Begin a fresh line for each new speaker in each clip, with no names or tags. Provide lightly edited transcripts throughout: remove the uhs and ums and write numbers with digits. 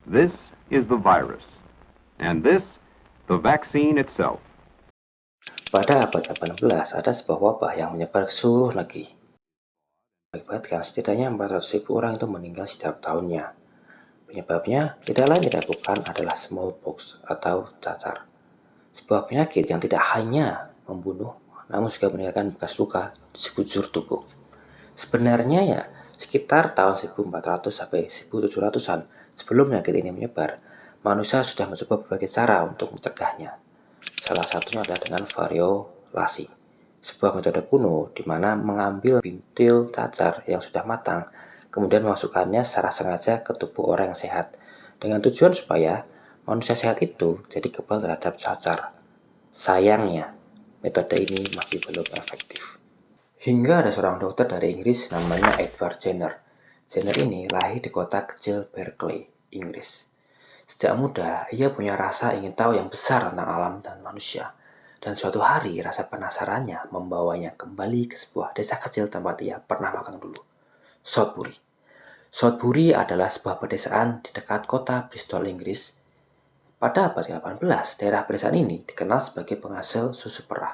This is the virus, and this, the vaccine itself.
Pada abad 18, ada sebuah wabah yang menyebar ke seluruh negeri. Mengakibatkan setidaknya 400.000 orang itu meninggal setiap tahunnya. Penyebabnya tidak lain tidak bukan adalah smallpox atau cacar. Sebuah penyakit yang tidak hanya membunuh, namun juga meninggalkan bekas luka di sekujur tubuh. Sebenarnya ya, sekitar tahun 1400 sampai 1700-an sebelum penyakit ini menyebar, manusia sudah mencoba berbagai cara untuk mencegahnya. Salah satunya adalah dengan variolasi, sebuah metode kuno di mana mengambil bintil cacar yang sudah matang, kemudian memasukkannya secara sengaja ke tubuh orang yang sehat, dengan tujuan supaya manusia sehat itu jadi kebal terhadap cacar. Sayangnya, metode ini masih belum efektif. Hingga ada seorang dokter dari Inggris namanya Edward Jenner. Jenner ini lahir di kota kecil Berkeley, Inggris. Sejak muda, ia punya rasa ingin tahu yang besar tentang alam dan manusia. Dan suatu hari, rasa penasarannya membawanya kembali ke sebuah desa kecil tempat ia pernah makan dulu, Southbury. Southbury adalah sebuah pedesaan di dekat kota Bristol, Inggris. Pada abad ke-18, daerah pedesaan ini dikenal sebagai penghasil susu perah.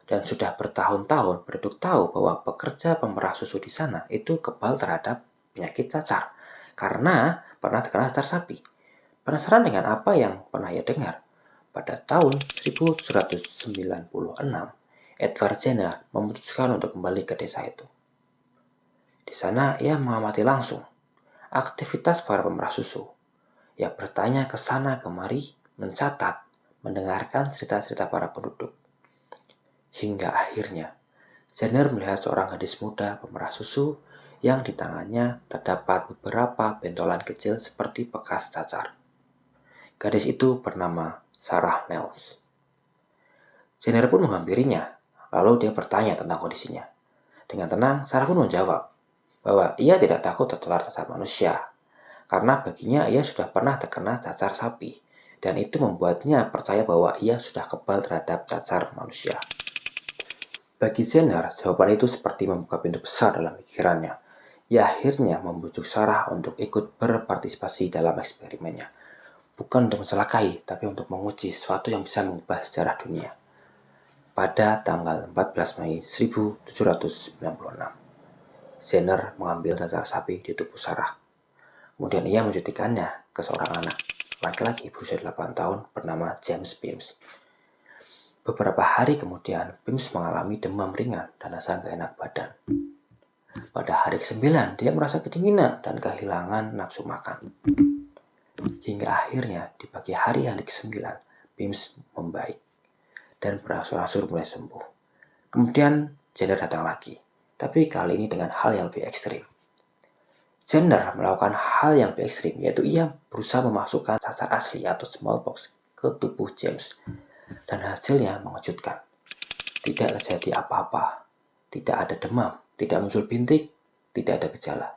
Dan sudah bertahun-tahun penduduk tahu bahwa pekerja pemerah susu di sana itu kebal terhadap penyakit cacar karena pernah terkena cacar sapi. Penasaran dengan apa yang pernah ia dengar? Pada tahun 1796, Edward Jenner memutuskan untuk kembali ke desa itu. Di sana ia mengamati langsung aktivitas para pemerah susu. Ia bertanya ke sana kemari, mencatat, mendengarkan cerita-cerita para penduduk. Hingga akhirnya, Jenner melihat seorang gadis muda pemerah susu yang di tangannya terdapat beberapa bentolan kecil seperti bekas cacar. Gadis itu bernama Sarah Nels. Jenner pun menghampirinya, lalu dia bertanya tentang kondisinya. Dengan tenang, Sarah pun menjawab bahwa ia tidak takut tertular cacar manusia, karena baginya ia sudah pernah terkena cacar sapi, dan itu membuatnya percaya bahwa ia sudah kebal terhadap cacar manusia. Bagi Jenner, jawaban itu seperti membuka pintu besar dalam pikirannya. Ia akhirnya membujuk Sarah untuk ikut berpartisipasi dalam eksperimennya. Bukan untuk mencelakai, tapi untuk menguji sesuatu yang bisa mengubah sejarah dunia. Pada tanggal 14 Mei 1796, Jenner mengambil cacar sapi di tubuh Sarah. Kemudian ia menjadikannya ke seorang anak, laki-laki berusia 8 tahun bernama James Beams. Beberapa hari kemudian, Beams mengalami demam ringan dan rasa gak enak badan. Pada hari ke-9, dia merasa kedinginan dan kehilangan nafsu makan. Hingga akhirnya di pagi hari ke-9, Beams membaik dan berangsur-angsur mulai sembuh. Kemudian Jenner datang lagi, tapi kali ini dengan hal yang lebih ekstrim. Jenner melakukan hal yang lebih ekstrim, yaitu ia berusaha memasukkan cacar asli atau smallpox ke tubuh James. Dan hasilnya mengejutkan. Tidak terjadi apa-apa, tidak ada demam, tidak muncul bintik, tidak ada gejala.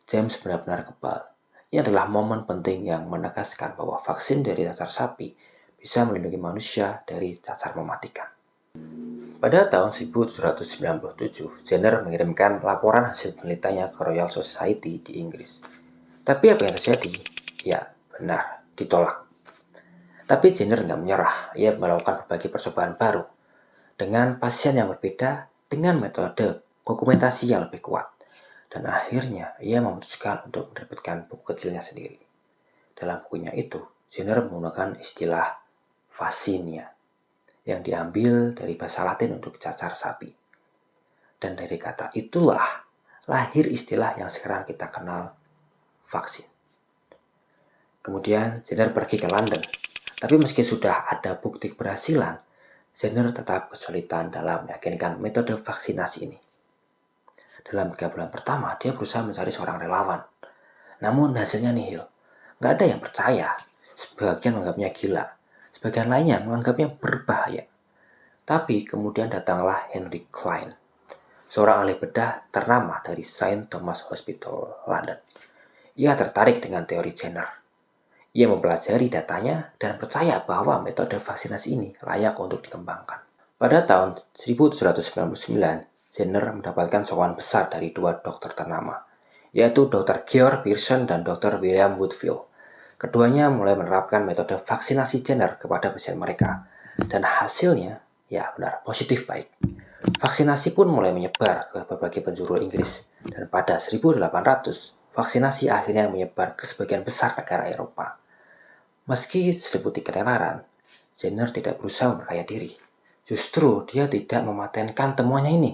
James benar-benar kebal. Ini adalah momen penting yang menegaskan bahwa vaksin dari cacar sapi bisa melindungi manusia dari cacar mematikan. Pada tahun 1797, Jenner mengirimkan laporan hasil penelitiannya ke Royal Society di Inggris. Tapi apa yang terjadi? Ya, benar, ditolak. Tapi Jenner nggak menyerah. Ia melakukan berbagai percobaan baru dengan pasien yang berbeda dengan metode dokumentasi yang lebih kuat. Dan akhirnya ia memutuskan untuk menerbitkan buku kecilnya sendiri. Dalam bukunya itu, Jenner menggunakan istilah Vaccinia yang diambil dari bahasa Latin untuk cacar sapi. Dan dari kata itulah lahir istilah yang sekarang kita kenal vaksin. Kemudian Jenner pergi ke London. Tapi meski sudah ada bukti keberhasilan, Jenner tetap kesulitan dalam meyakinkan metode vaksinasi ini. Dalam 3 bulan pertama, dia berusaha mencari seorang relawan. Namun hasilnya nihil. Nggak ada yang percaya. Sebagian menganggapnya gila. Sebagian lainnya menganggapnya berbahaya. Tapi kemudian datanglah Henry Klein, seorang ahli bedah ternama dari St. Thomas Hospital, London. Ia tertarik dengan teori Jenner. Ia mempelajari datanya dan percaya bahwa metode vaksinasi ini layak untuk dikembangkan. Pada tahun 1799, Jenner mendapatkan sokongan besar dari 2 dokter ternama, yaitu Dr. George Pearson dan Dr. William Woodville. Keduanya mulai menerapkan metode vaksinasi Jenner kepada pasien mereka, dan hasilnya ya benar positif baik. Vaksinasi pun mulai menyebar ke berbagai penjuru Inggris, dan pada 1800, vaksinasi akhirnya menyebar ke sebagian besar negara Eropa. Meski diseliputi ketelaran, Jenner tidak berusaha memperkaya diri. Justru dia tidak mematenkan temuannya ini.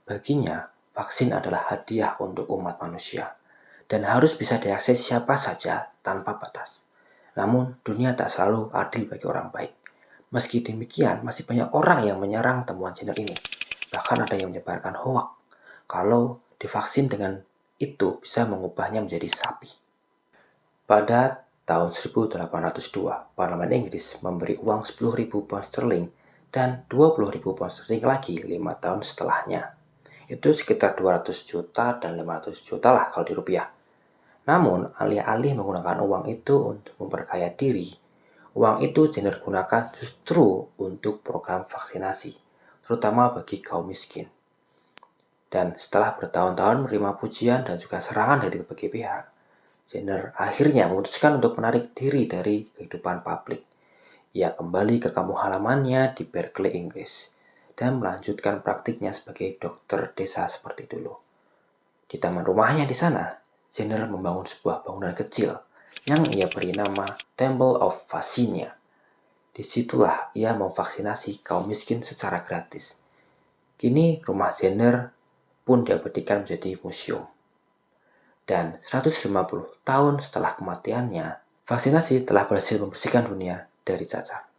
Baginya, vaksin adalah hadiah untuk umat manusia dan harus bisa diakses siapa saja tanpa batas. Namun, dunia tak selalu adil bagi orang baik. Meski demikian, masih banyak orang yang menyerang temuan Jenner ini. Bahkan ada yang menyebarkan hoak kalau divaksin dengan itu bisa mengubahnya menjadi sapi. Pada tahun 1802, Parlemen Inggris memberi uang 10.000 pound sterling dan 20.000 pound sterling lagi 5 tahun setelahnya. Itu sekitar 200 juta dan 500 juta lah kalau di rupiah. Namun, alih-alih menggunakan uang itu untuk memperkaya diri, uang itu Jenner gunakan justru untuk program vaksinasi, terutama bagi kaum miskin. Dan setelah bertahun-tahun menerima pujian dan juga serangan dari berbagai pihak, Jenner akhirnya memutuskan untuk menarik diri dari kehidupan publik. Ia kembali ke kampung halamannya di Berkeley, Inggris, dan melanjutkan praktiknya sebagai dokter desa seperti dulu. Di taman rumahnya di sana, Jenner membangun sebuah bangunan kecil yang ia beri nama Temple of Vaccine. Disitulah ia memvaksinasi kaum miskin secara gratis. Kini rumah Jenner pun diabadikan menjadi museum. Dan 150 tahun setelah kematiannya, vaksinasi telah berhasil membersihkan dunia dari cacar.